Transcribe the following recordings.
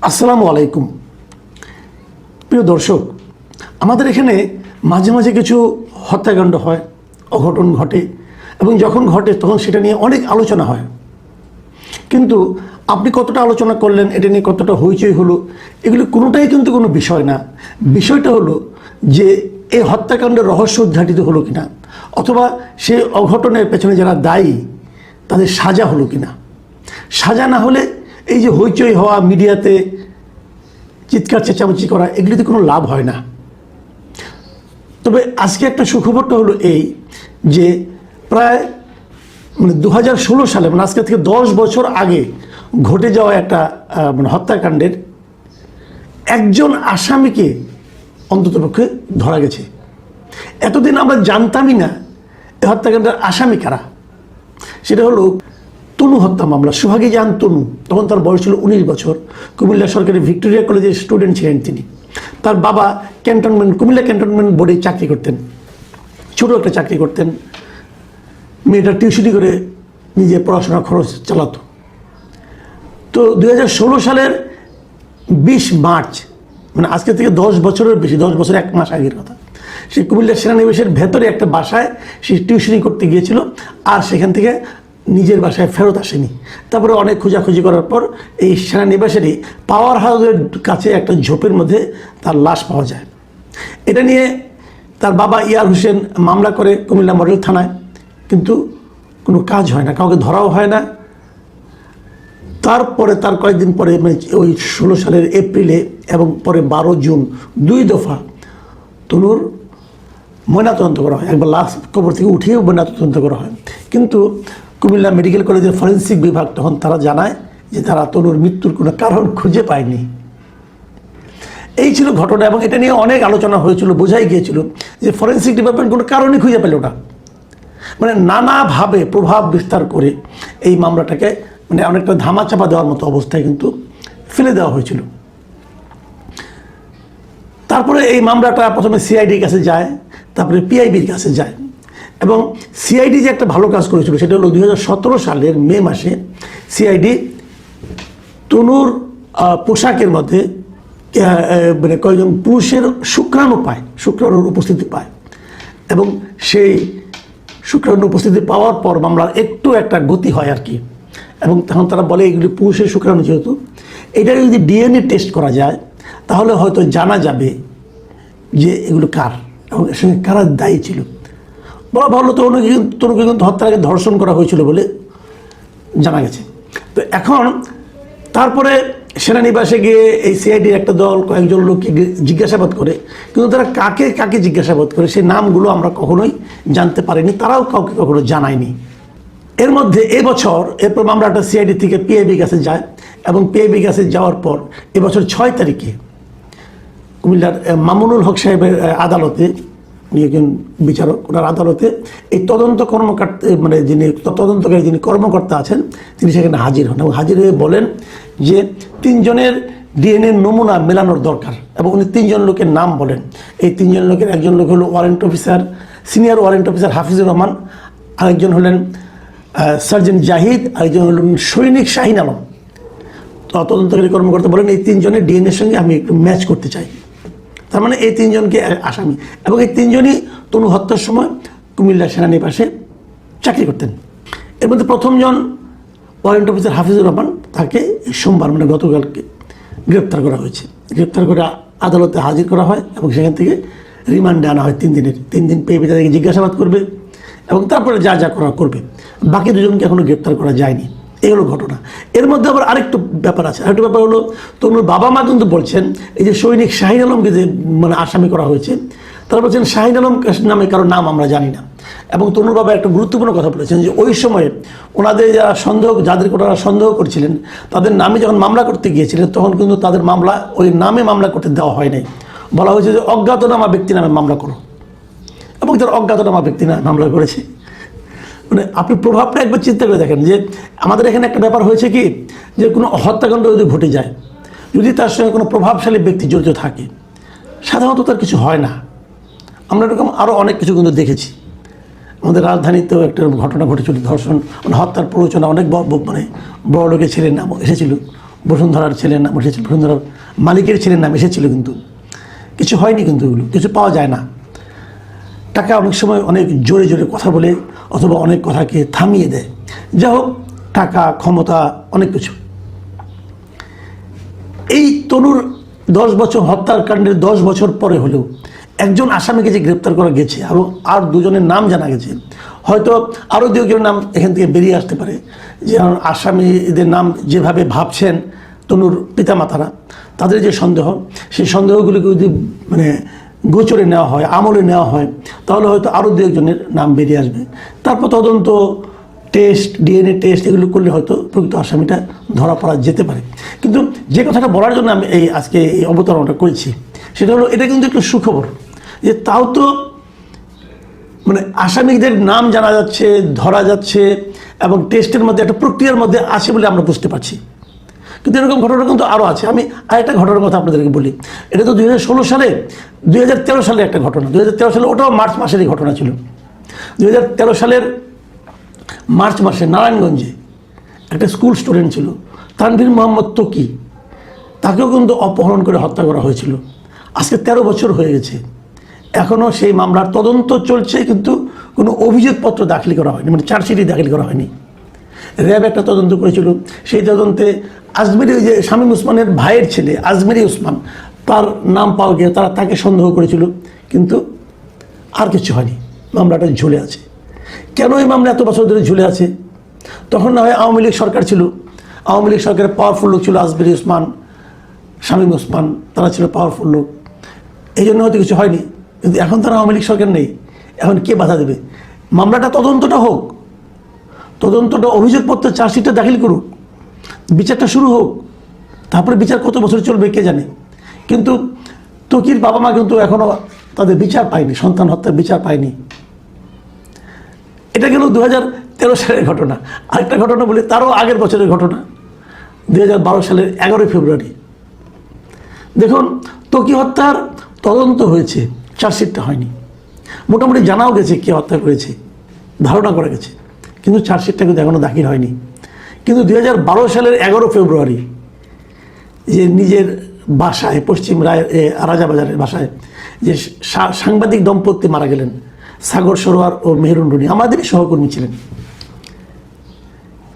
আসসালামু আলাইকুম। প্রিয় দর্শক, আমাদের এখানে মাঝে মাঝে কিছু হত্যাকাণ্ড হয়, অঘটন ঘটে, এবং যখন ঘটে তখন সেটা নিয়ে অনেক আলোচনা হয়। কিন্তু আপনি কতটা আলোচনা করলেন, এটা নিয়ে কতটা হইচই হলো, এগুলো কোনোটাই কিন্তু কোনো বিষয় না। বিষয়টা হলো যে এই হত্যাকাণ্ডের রহস্য উদ্ঘাটিত হলো কিনা, অথবা সেই অঘটনের পেছনে যারা দায়ী তাদের সাজা হলো কিনা। সাজা না হলে এই যে হইচই হওয়া, মিডিয়াতে চিৎকার চেঁচামেচি করা, এগুলিতে কোনো লাভ হয় না। তবে আজকে একটা সুখবরটা হলো এই যে প্রায় 2016 সালে, আজকে থেকে 10 বছর আগে ঘটে যাওয়া একটা হত্যাকাণ্ডের একজন আসামিকে অন্ততপক্ষে ধরা গেছে। এতদিন আমরা জানতামই না এই হত্যাকাণ্ডের আসামি কারা। সেটা হলো তনু হত্যা মামলা। সোহাগী জাহান তনু, তখন তার বয়স ছিল 19 বছর। কুমিল্লা সরকারি ভিক্টোরিয়া কলেজের স্টুডেন্ট ছিলেন তিনি। তার বাবা কুমিল্লা ক্যান্টনমেন্ট বোর্ডে চাকরি করতেন, ছোটো একটা চাকরি করতেন। মেয়েটা টিউশনি করে নিজে পড়াশোনার খরচ চালাতো। তো 2016 সালের 20 মার্চ, আজকে থেকে 10 বছরের বেশি, 10 বছর 1 মাস আগের কথা, সেই কুমিল্লা সেনানিবাসের ভেতরে একটা বাসায় সে টিউশনি করতে গিয়েছিল, আর সেখান থেকে নিজের বাসায় ফেরত আসেনি। তারপরে অনেক খোঁজাখুঁজি করার পর এই সেনানিবাসেরই পাওয়ার হাউসের কাছে একটা ঝোপের মধ্যে তার লাশ পাওয়া যায়। এটা নিয়ে তার বাবা ইয়ার হোসেন মামলা করে কুমিল্লা মডেল থানায়, কিন্তু কোনো কাজ হয় না, কাউকে ধরাও হয় না। তারপরে তার কয়েকদিন পরে, ওই 16 সালের এপ্রিলে এবং পরে 12 জুন 2 দফা তনুর ময়নাতদন্ত করা হয়। একবার লাশ কবর থেকে উঠিয়ে ময়নাতদন্ত করা হয়, কিন্তু কুমিল্লা মেডিকেল কলেজের ফরেন্সিক বিভাগ তখন তারা জানায় যে তারা তনুর মৃত্যুর কোনো কারণ খুঁজে পায়নি। এই ছিল ঘটনা, এবং এটা নিয়ে অনেক আলোচনা হয়েছিল। বোঝাই গিয়েছিল যে ফরেন্সিক ডিপার্টমেন্ট কোনো কারণই খুঁজে পেল না। নানাভাবে প্রভাব বিস্তার করে এই মামলাটাকে অনেকটা ধামাচাপা দেওয়ার মতো অবস্থায় কিন্তু ফেলে দেওয়া হয়েছিল। তারপরে এই মামলাটা প্রথমে সিআইডির কাছে যায়, তারপরে পিআইবির কাছে যায়। এবং সিআইডি যে একটা ভালো কাজ করেছিল সেটা হলো 2017 সালের মে মাসে সিআইডি তনুর পোশাকের মধ্যে কয়েকজন পুরুষের শুক্রাণুর উপস্থিতি পায়, এবং সেই শুক্রাণুর উপস্থিতি পাওয়ার পর মামলার একটু একটা গতি হয় আর কি। এবং তখন তারা বলে এগুলি পুরুষের শুক্রাণু, যেহেতু এটা যদি ডিএনএ টেস্ট করা যায় তাহলে হয়তো জানা যাবে যে এগুলো কার এবং এর সঙ্গে কারা দায়ী ছিল। বলা ভালো, তনুকে কিন্তু হত্যার আগে ধর্ষণ করা হয়েছিল বলে জানা গেছে। তো এখন তারপরে সেনানিবাসে গিয়ে এই সিআইডির একটা দল কয়েকজন লোককে জিজ্ঞাসাবাদ করে, কিন্তু তারা কাকে কাকে জিজ্ঞাসাবাদ করে সেই নামগুলো আমরা কখনোই জানতে পারিনি, তারাও কাউকে কখনো জানায়নি। এর মধ্যে এরপর মামলাটা সিআইডি থেকে পিআইবির কাছে যায়, এবং পিআইবির কাছে যাওয়ার পর এবছর 6 তারিখে কুমিল্লার মামুনুল হক সাহেবের আদালতে, উনি একজন বিচারক, ওনার আদালতে এই তদন্ত কর্মকর্তা যিনি কর্মকর্তা আছেন তিনি সেখানে হাজির হন, এবং হাজির হয়ে বলেন যে 3 জনের ডিএনএ নমুনা মেলানোর দরকার, এবং উনি 3 জন লোকের নাম বলেন। এই 3 জন লোকের একজন লোক হলো senior warrant officer Hafizur Rahman, আরেকজন হলেন সার্জেন্ট জাহিদ, আরেকজন হলেন সৈনিক শাহিন আলম। তদন্তকারী কর্মকর্তা বলেন এই 3 জনের ডিএনএর সঙ্গে আমি একটু ম্যাচ করতে চাই। তার মানে এই 3 জনকে আসামি, এবং এই 3 জনই তনু হত্যার সময় কুমিল্লা সেনানিবাসে চাকরি করতেন। এর মধ্যে প্রথম জন ওয়ারেন্ট অফিসার হাফিজুর রহমান, তাকে সোমবার গতকালকে গ্রেপ্তার করা হয়েছে। গ্রেপ্তার করে আদালতে হাজির করা হয়, এবং সেখান থেকে রিমান্ডে আনা হয় 3 দিনের। 3 দিন পেয়ে তাদেরকে জিজ্ঞাসাবাদ করবে, এবং তারপরে যা যা করা করবে। বাকি 2 জনকে এখনও গ্রেপ্তার করা যায়নি। এই হলো ঘটনা। এর মধ্যে আবার আরেকটু ব্যাপার আছে। আরেকটু ব্যাপার হলো, তনুর বাবা মা কিন্তু বলছেন এই যে সৈনিক শাহিন আলমকে যে আসামি করা হয়েছে, তারা বলছেন শাহিন আলম নামে কারো নাম আমরা জানি না। এবং তনুর বাবা একটা গুরুত্বপূর্ণ কথা বলেছেন যে ওই সময়ে ওনাদের যাদেরকে ওনারা সন্দেহ করছিলেন তাদের নামে যখন মামলা করতে গিয়েছিলেন, তখন কিন্তু তাদের মামলা ওই নামে মামলা করতে দেওয়া হয় নাই। বলা হয়েছে যে অজ্ঞাতনামা ব্যক্তি নামে মামলা করো, এবং তারা অজ্ঞাতনামা ব্যক্তি নামে মামলা করেছে। আপনি প্রভাবটা একবার চিন্তা করে দেখেন যে আমাদের এখানে একটা ব্যাপার হয়েছে কি, যে কোনো হত্যাকাণ্ড যদি ঘটে যায়, যদি তার সঙ্গে কোনো প্রভাবশালী ব্যক্তি জড়িত থাকে, সাধারণত তার কিছু হয় না। আমরা এরকম আরও অনেক কিছু কিন্তু দেখেছি। আমাদের রাজধানীতেও একটা ঘটনা ঘটেছিল, ধর্ষণ হত্যার প্ররোচনা, অনেক বড় লোকের ছেলের নাম এসেছিল, বসুন্ধরার ছেলের নাম এসেছিল, বসুন্ধরার মালিকের ছেলের নাম এসেছিল, কিন্তু কিছু হয়নি, কিন্তু এগুলো কিছু পাওয়া যায় না। টাকা অনেক সময় অনেক জোরে জোরে কথা বলে অথবা অনেক কথাকে থামিয়ে দেয়। যা হোক, টাকা, ক্ষমতা, অনেক কিছু। এই তনুর 10 বছর হত্যাকাণ্ডের 10 বছর পরে হলেও একজন আসামিকে যে গ্রেপ্তার করা গেছে এবং আর দুজনের নাম জানা গেছে, হয়তো আরও 2 জনের নাম এখান থেকে বেরিয়ে আসতে পারে, যে আসামিদের নাম যেভাবে ভাবছেন তনুর পিতামাতারা, তাদের যে সন্দেহ, সেই সন্দেহগুলিকে যদি মানে গোচরে নেওয়া হয়, আমলে নেওয়া হয়, তাহলে হয়তো আরও 2-1জনের নাম বেরিয়ে আসবে। তারপর তদন্ত, টেস্ট, ডিএনএ টেস্ট এগুলো করলে হয়তো প্রকৃত আসামিটা ধরা পড়া যেতে পারে। কিন্তু যে কথাটা বলার জন্য আমি আজকে এই অবতারণাটা করেছি, সেটা হলো এটা কিন্তু একটু সুখবর, যে তাও তো মানে আসামিদের নাম জানা যাচ্ছে, ধরা যাচ্ছে এবং টেস্টের মধ্যে একটা প্রক্রিয়ার মধ্যে আছে বলে আমরা বুঝতে পারছি। কিন্তু এরকম ঘটনা কিন্তু আরও আছে। আমি আরেকটা ঘটনার কথা আপনাদেরকে বলি। এটা তো 2016 সালে, 2013 সালে একটা ঘটনা। 2013 সালে, ওটাও মার্চ মাসেরই ঘটনা ছিল। 2013 সালের মার্চ মাসে নারায়ণগঞ্জে একটা স্কুল স্টুডেন্ট ছিল, তানভীর মোহাম্মদ তকি। তাকেও কিন্তু অপহরণ করে হত্যা করা হয়েছিল। আজকে 13 বছর হয়ে গেছে, এখনও সেই মামলার তদন্ত চলছে, কিন্তু কোনো অভিযোগপত্র দাখিল করা হয়নি, মানে চার্জশিটই দাখিল করা হয়নি। র্যাব একটা তদন্ত করেছিল, সেই তদন্তে আজমেরি, যে শামীম ওসমানের ভাইয়ের ছেলে আজমেরি ওসমান, তার নাম পাওয়া গিয়ে তাকে সন্দেহ করেছিল, কিন্তু আর কিছু হয়নি, মামলাটা ঝুলে আছে। কেন এই মামলা এত বছর ধরে ঝুলে আছে? তখন না হয় আওয়ামী লীগ সরকার ছিল, আওয়ামী লীগ সরকারের পাওয়ারফুল লোক ছিল আজমেরি ওসমান, শামীম ওসমান, তারা ছিল পাওয়ারফুল লোক, এই জন্য হয়তো কিছু হয়নি। কিন্তু এখন তারা আওয়ামী লীগ সরকার নেই, এখন কে বাধা দেবে? মামলাটা তদন্তটা হোক, তদন্তটা, অভিযোগপত্র, চার্জশিটটা দাখিল করুক, বিচারটা শুরু হোক, তারপরে বিচার কত বছর চলবে কে জানে। কিন্তু তকির বাবা মা কিন্তু এখনও তাদের বিচার পায়নি, সন্তান হত্যার বিচার পায়নি। এটা গেল 2013 সালের ঘটনা। আরেকটা ঘটনা বলি, তারও আগের বছরের ঘটনা, 2012 সালের 11 ফেব্রুয়ারি। দেখুন, ত্বকী হত্যার তদন্ত হয়েছে, চার্জশিটটা হয়নি। মোটামুটি জানাও গেছে কে হত্যা করেছে, ধারণা করা গেছে, কিন্তু চার্জশিটটা কিন্তু এখনও দাখিল হয়নি। কিন্তু 2012 সালের 11 ফেব্রুয়ারি যে নিজের বাসায়, পশ্চিম রাজাবাজারের বাসায় যে সাংবাদিক দম্পতি মারা গেলেন, সাগর সরোয়ার ও মেহরুন রুনি, আমাদেরই সহকর্মী ছিলেন,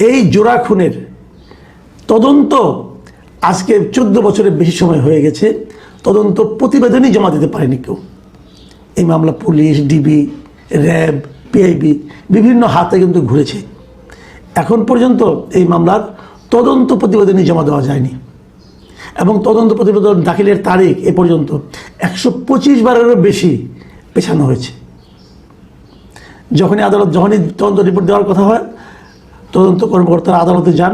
এই জোড়া খুনের তদন্ত আজকে 14 বছরের বেশি সময় হয়ে গেছে, তদন্ত প্রতিবেদনই জমা দিতে পারেনি কেউ। এই মামলা পুলিশ, ডিবি, র্যাব, পিআইবি বিভিন্ন হাতে কিন্তু ঘুরেছে। এখন পর্যন্ত এই মামলার তদন্ত প্রতিবেদনই জমা দেওয়া যায়নি, এবং তদন্ত প্রতিবেদন দাখিলের তারিখ এ পর্যন্ত 125 বারেরও বেশি পেছানো হয়েছে। যখনই তদন্ত রিপোর্ট দেওয়ার কথা হয়, তদন্ত কর্মকর্তারা আদালতে যান,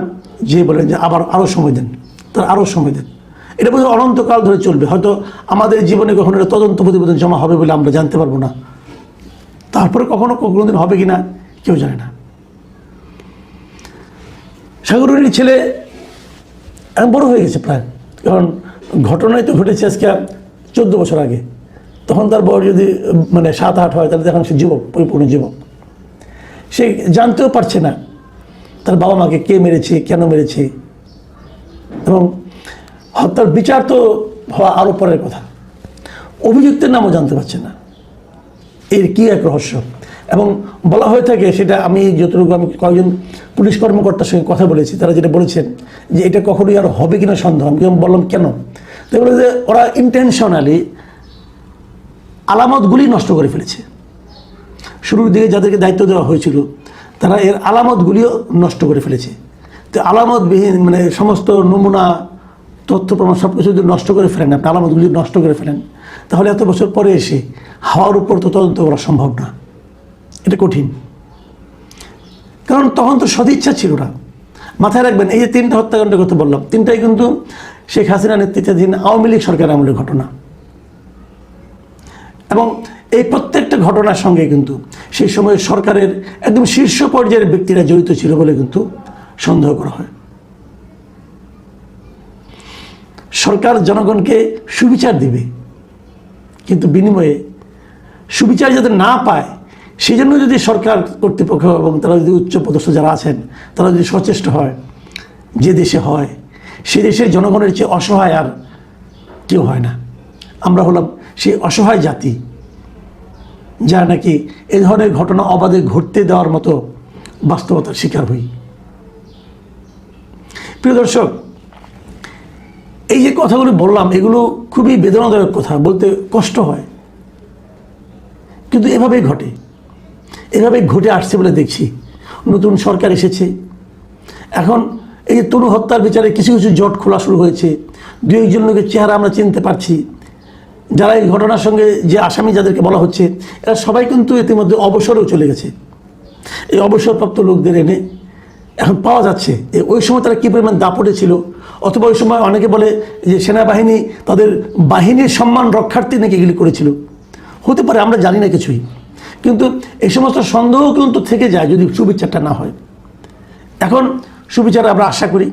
যে বলেন যে আরও সময় দেন, তারা আরও সময় দেন। এটা বোধ হয় অনন্তকাল ধরে চলবে। হয়তো আমাদের জীবনে কখনো এটা তদন্ত প্রতিবেদন জমা হবে বলে আমরা জানতে পারবো না, তারপরে কোনোদিন হবে কি না কেউ জানে না। সাগরের ছেলে এখন বড় হয়ে গেছে প্রায়, কারণ ঘটনাই তো ঘটেছে আজকে 14 বছর আগে। তখন তার বয়স যদি মানে 7-8 হয়, তাহলে এখন সে যুবক, পরিপূর্ণ যুবক। সে জানতেও পারছে না তার বাবা মাকে কে মেরেছে, কেন মেরেছে, এবং হত্যার বিচার তো হওয়া আরও পরের কথা। অভিযুক্তের নামও জানতে পারছে না, এর কী এক রহস্য। এবং বলা হয়ে থাকে, সেটা আমি যতটুকু আমি কয়েকজন পুলিশ কর্মকর্তার সঙ্গে কথা বলেছি, তারা যেটা বলেছেন যে এটা কখনোই আর হবে কিনা সন্দেহ। আমি বললাম কেন? তো বলে যে ওরা ইন্টেনশনালি আলামতগুলি নষ্ট করে ফেলেছে। শুরুর দিকে যাদেরকে দায়িত্ব দেওয়া হয়েছিল, তারা এর আলামতগুলিও নষ্ট করে ফেলেছে। তো আলামতবিহীন মানে সমস্ত নমুনা, তথ্য প্রমাণ সব কিছু যদি নষ্ট করে ফেলেন, আপনি আলামতগুলি নষ্ট করে ফেলেন, তাহলে এত বছর পরে এসে হাওয়ার উপর তো তদন্ত করা সম্ভব না, এটা কঠিন। কারণ তখন তো সদিচ্ছা ছিল না। মাথায় রাখবেন, এই যে 3টা হত্যাকাণ্ডের কথা বললাম, 3টাই কিন্তু শেখ হাসিনা নেতৃত্বাধীন আওয়ামী লীগ সরকারের আমলের ঘটনা, এবং এই প্রত্যেকটা ঘটনার সঙ্গে কিন্তু সেই সময় সরকারের একদম শীর্ষ পর্যায়ের ব্যক্তিরা জড়িত ছিল বলে কিন্তু সন্দেহ করা হয়। সরকার জনগণকে সুবিচার দিবে, কিন্তু বিনিময়ে সুবিচার যাতে না পায়, সেই জন্য যদি সরকার কর্তৃপক্ষ এবং তারা যদি উচ্চ পদস্থ যারা আছেন, তারা যদি সচেষ্ট হয়, যে দেশে হয় সে দেশের জনগণের চেয়ে অসহায় আর কেউ হয় না। আমরা হলাম সেই অসহায় জাতি যারা নাকি এ ধরনের ঘটনা অবাধে ঘটতে দেওয়ার মতো বাস্তবতার শিকার হই। প্রিয় দর্শক, এই যে কথাগুলো বললাম এগুলো খুবই বেদনাদায়ক কথা, বলতে কষ্ট হয়, কিন্তু এভাবেই ঘটে, এভাবেই ঘটে আসছে বলে দেখছি। নতুন সরকার এসেছে, এখন এই যে তনু হত্যার বিচারে কিছু কিছু জট খোলা শুরু হয়েছে। দু একজন লোকের চেহারা আমরা চিনতে পারছি, যারা এই ঘটনার সঙ্গে যে আসামি যাদেরকে বলা হচ্ছে এরা সবাই কিন্তু ইতিমধ্যে অবসরেও চলে গেছে। এই অবসরপ্রাপ্ত লোকদের এনে এখন পাওয়া যাচ্ছে ওই সময় তারা কী পরিমাণ দাপটে ছিল, অথবা ওই সময় অনেকে বলে যে সেনাবাহিনী তাদের বাহিনীর সম্মান রক্ষার্থে নাকি এগুলি করেছিল। হতে পারে, আমরা জানি না কিছুই, কিন্তু এই সমস্ত সন্দেহ কিন্তু থেকে যায় যদি সুবিচারটা না হয়। এখন সুবিচার আমরা আশা করি,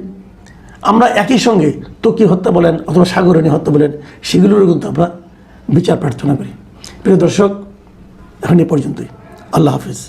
আমরা একই সঙ্গে ত্বকী হত্যা বলেন অথবা সাগরণী হত্যা বলেন সেগুলোরও কিন্তু আমরা বিচার প্রার্থনা করি। প্রিয় দর্শক, এখন এ পর্যন্তই। আল্লাহ হাফিজ।